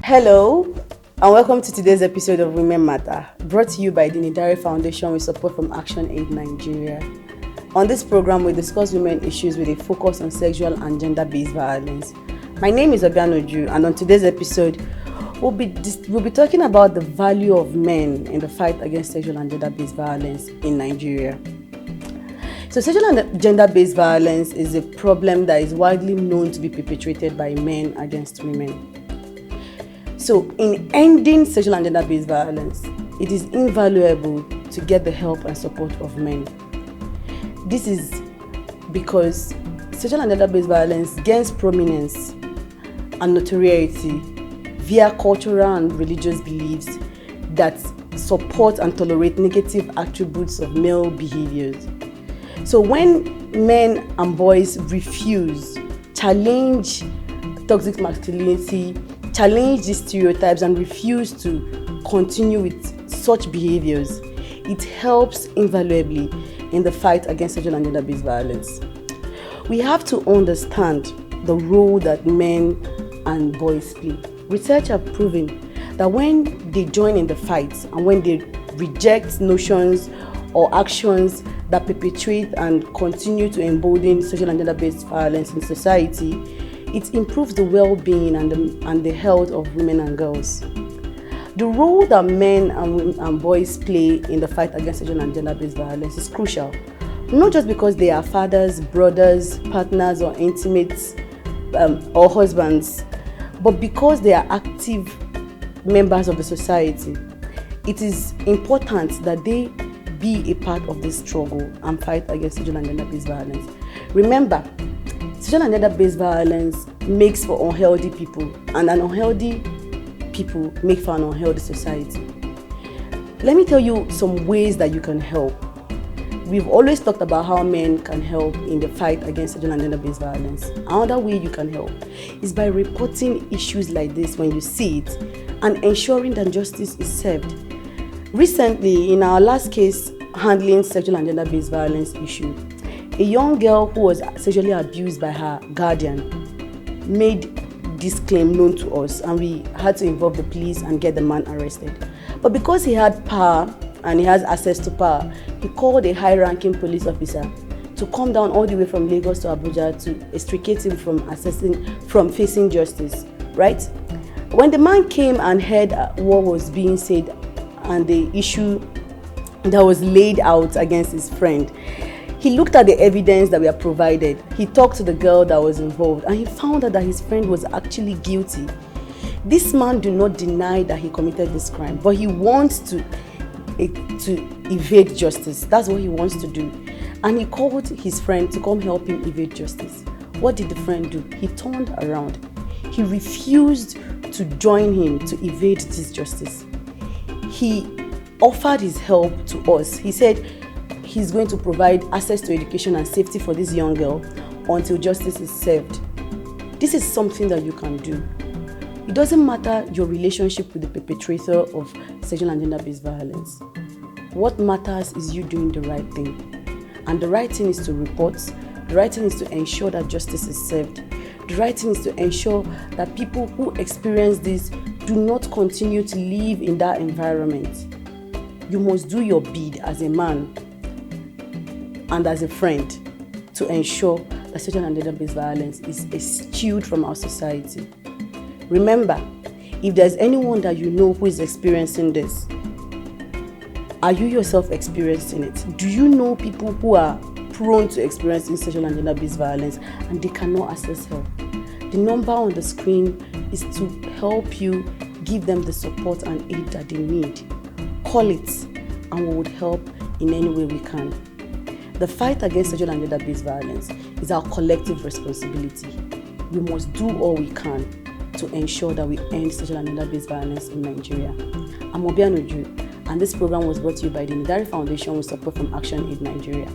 Hello, and welcome to today's episode of Women Matter, brought to you by the Nidari Foundation with support from Action Aid Nigeria. On this program, we discuss women issues with a focus on sexual and gender-based violence. My name is Obianoju, and on today's episode, we'll be talking about the value of men in the fight against sexual and gender-based violence in Nigeria. So sexual and gender-based violence is a problem that is widely known to be perpetrated by men against women. So in ending sexual and gender-based violence, it is invaluable to get the help and support of men. This is because sexual and gender-based violence gains prominence and notoriety via cultural and religious beliefs that support and tolerate negative attributes of male behaviors. So when men and boys refuse, challenge toxic masculinity, challenge these stereotypes and refuse to continue with such behaviors, it helps invaluably in the fight against sexual and gender-based violence. We have to understand the role that men and boys play. Research have proven that when they join in the fight and when they reject notions or actions that perpetrate and continue to embolden sexual and gender-based violence in society, it improves the well-being and the health of women and girls. The role that men and boys play in the fight against sexual and gender-based violence is crucial, not just because they are fathers, brothers, partners, or intimates, or husbands, but because they are active members of the society. It is important that they be a part of this struggle and fight against sexual and gender-based violence. Remember, sexual and gender-based violence makes for unhealthy people, and an unhealthy people make for an unhealthy society. Let me tell you some ways that you can help. We've always talked about how men can help in the fight against sexual and gender-based violence. Another way you can help is by reporting issues like this when you see it and ensuring that justice is served. Recently, in our last case handling sexual and gender-based violence issue, a young girl who was sexually abused by her guardian made this claim known to us, and we had to involve the police and get the man arrested. But because he had power and he has access to power, he called a high-ranking police officer to come down all the way from Lagos to Abuja to extricate him from facing justice, right? When the man came and heard what was being said and the issue that was laid out against his friend, he looked at the evidence that we have provided. He talked to the girl that was involved, and he found out that his friend was actually guilty. This man did not deny that he committed this crime, but he wants to evade justice. That's what he wants to do. And he called his friend to come help him evade justice. What did the friend do? He turned around. He refused to join him to evade this justice. He offered his help to us. He said he's going to provide access to education and safety for this young girl until justice is served. This is something that you can do. It doesn't matter your relationship with the perpetrator of sexual and gender-based violence. What matters is you doing the right thing. And the right thing is to report. The right thing is to ensure that justice is served. The right thing is to ensure that people who experience this do not continue to live in that environment. You must do your bid as a man and as a friend to ensure that sexual and gender-based violence is eschewed from our society. Remember, if there's anyone that you know who is experiencing this, are you yourself experiencing it? Do you know people who are prone to experiencing sexual and gender-based violence and they cannot access help? The number on the screen is to help you give them the support and aid that they need. Call it, and we would help in any way we can. The fight against sexual and gender-based violence is our collective responsibility. We must do all we can to ensure that we end sexual and gender-based violence in Nigeria. I'm Obianoju, and this program was brought to you by the Nidari Foundation with support from Action Aid Nigeria.